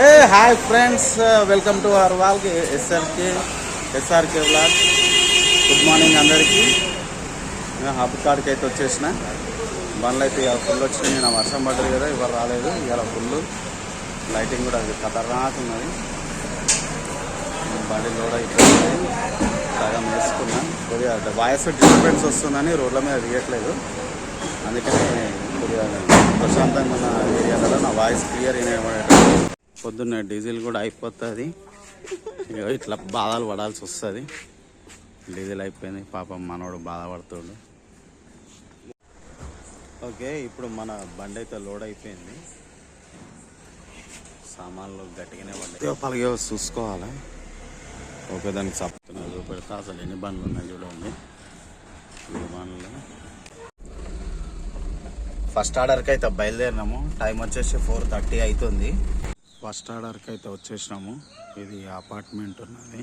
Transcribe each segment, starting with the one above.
A hi friends, welcome to our వాల్కి SRK vlog. Good morning అందరికీ. నేను hub కాడికి అయితే వచ్చేసిన. బండ్లు అయితే ఇవాళ ఫుల్ వచ్చినాయి. నేను వర్షం పడ్డది కదా, ఇవాళ రాలేదు. ఇవాళ ఫుల్ లైటింగ్ కూడా అది ఖతర్నాక్ ఉన్నది. బండి లోడ్ అయిపోయింది, సగం వేసుకున్నా. కొద్దిగా వాయిస్ డిస్టర్బెన్స్ వస్తుందని రోడ్ల మీద దిగట్లేదు. అందుకని కొద్దిగా ప్రశాంతంగా ఉన్న ఏరియాలలో నా వాయిస్ క్లియర్ వినబడేటట్టు. పొద్దున్న డీజిల్ కూడా అయిపోతుంది, ఇట్లా బాధలు పడాల్సి వస్తుంది. డీజిల్ అయిపోయింది, పాపం మనోడు బాధపడుతుండు. ఓకే, ఇప్పుడు మన బండి అయితే లోడ్ అయిపోయింది. సామాన్లు గట్టిగానే పడ్డాయి, పలిగే చూసుకోవాలి. ఓకే, దానికి చెప్తున్నా చూపెడతా అసలు ఎన్ని బండ్లు ఉన్నాయి చూడండి. ఈ బండ్లు ఫస్ట్ ఆర్డర్కి అయితే బయలుదేరినాము. టైం వచ్చేసి 4:30 అవుతుంది. ఫస్ట్ ఆర్డర్కి అయితే వచ్చేసినాము. ఇది అపార్ట్మెంట్ ఉన్నది,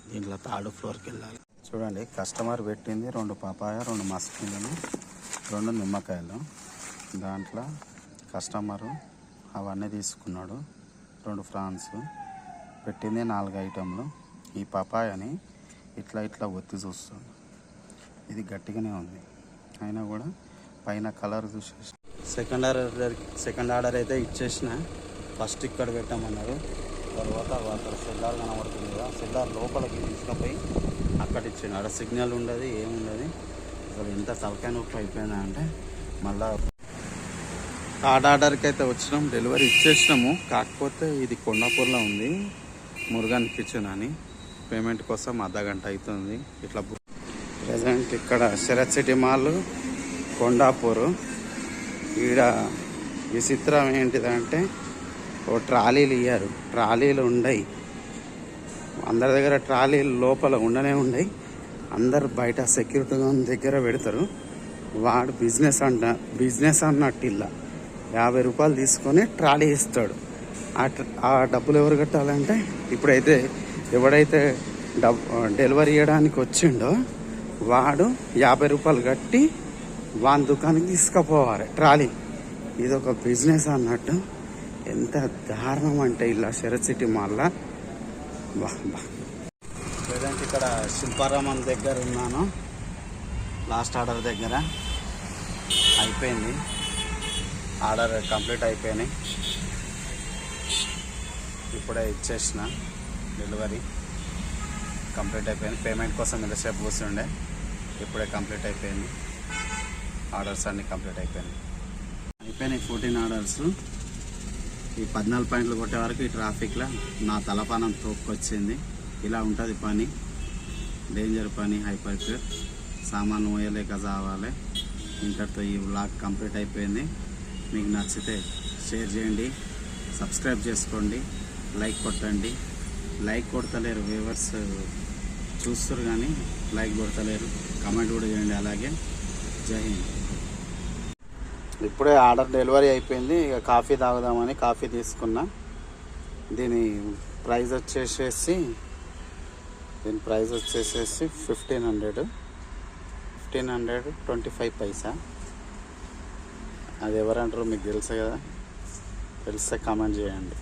దీంట్లో 3rd ఫ్లోర్కి వెళ్ళాలి. చూడండి, కస్టమర్ పెట్టింది 2 పపాయ, 2 మస్కిన్లను, 2 నిమ్మకాయలు. దాంట్లో కస్టమరు అవన్నీ తీసుకున్నాడు. 2 ఫ్రాన్స్ పెట్టింది, 4 ఐటెంలు. ఈ పపాయని ఇట్లా ఒత్తి చూస్తుంది. ఇది గట్టిగానే ఉంది, అయినా కూడా పైన కలర్ చూసేసి సెకండ్ ఆర్డర్ అయితే ఇచ్చేసిన. ఫస్ట్ ఇక్కడ పెట్టామన్నారు. తర్వాత అక్కడ సెల్లార్ కనబడుతుంది కదా, సెల్లార్ లోపలికి తీసుకుపోయి అక్కడ ఇచ్చాను. అక్కడ సిగ్నల్ ఉండదు, ఏముండదు. అసలు ఎంత తలకాయ నొప్పి అయిపోయిందా అంటే మళ్ళా ఆర్డర్కి అయితే వచ్చినాం. డెలివరీ ఇచ్చేసినాము. కాకపోతే ఇది కొండాపూర్లో ఉంది, మురుగన్ కిచెన్ అని. పేమెంట్ కోసం అర్ధగంట అవుతుంది. ఇట్లా ప్రజెంట్ ఇక్కడ శరత్ సిటీ మాల్ కొండాపూరు. ఈడ విచిత్రం ఏంటిదంటే ఓ ట్రాలీలు ఇయ్యారు, ట్రాలీలు ఉండయి. అందరి దగ్గర ట్రాలీలు లోపల ఉండనే ఉండయి. అందరు బయట సెక్యూరిటీ దగ్గర పెడతారు. వాడు బిజినెస్ అన్నట్టు ఇలా 50 రూపాయలు తీసుకొని ట్రాలీ ఇస్తాడు. ఆ డబ్బులు ఎవరు కట్టాలంటే ఇప్పుడైతే ఎవడైతే డెలివరీ ఇవ్వడానికి వచ్చిండో వాడు 50 రూపాయలు కట్టి వాని దుకాణానికి తీసుకుపోవాలి ట్రాలీ. ఇది ఒక బిజినెస్ అన్నట్టు. ఎంత దారుణం అంటే ఇలా శరత్ సిటీ మాల్లో. ప్రజెంట్ ఇక్కడ శిల్పారామం దగ్గర ఉన్నాను. లాస్ట్ ఆర్డర్ దగ్గర అయిపోయింది. ఆర్డర్ కంప్లీట్ అయిపోయినాయి. ఇప్పుడే ఇచ్చేసిన. డెలివరీ కంప్లీట్ అయిపోయింది. పేమెంట్ కోసం ఎంతసేపు కూర్చుండే, ఇప్పుడే కంప్లీట్ అయిపోయింది. ఆర్డర్స్ అన్నీ కంప్లీట్ అయిపోయినాయి. 14 ఆర్డర్స్. ఈ 14 పాయింట్లు కొట్టే వరకు ఈ ట్రాఫిక్లో నా తలపానం తోక్కొచ్చింది. ఇలా ఉంటుంది పని, డేంజర్ పని. హైపర్ సామాను మోయలేక చావాలి. ఇంతటితో ఈ వ్లాగ్ కంప్లీట్ అయిపోయింది. మీకు నచ్చితే షేర్ చేయండి, సబ్స్క్రైబ్ చేసుకోండి, లైక్ కొట్టండి. లైక్ కొడతలేరు, వ్యూవర్స్ చూస్తారు కానీ లైక్ కొడతలేరు. కమెంట్ కూడా చేయండి. అలాగే జై హింద్. ఇప్పుడే ఆర్డర్ డెలివరీ అయిపోయింది. ఇక కాఫీ తాగుదామని కాఫీ తీసుకున్నా. దీని ప్రైస్ వచ్చేసేసి 1525 పైసా. అది ఎవరంటారో మీకు తెలుసు కదా, తెలిస్తే కామెంట్ చేయండి.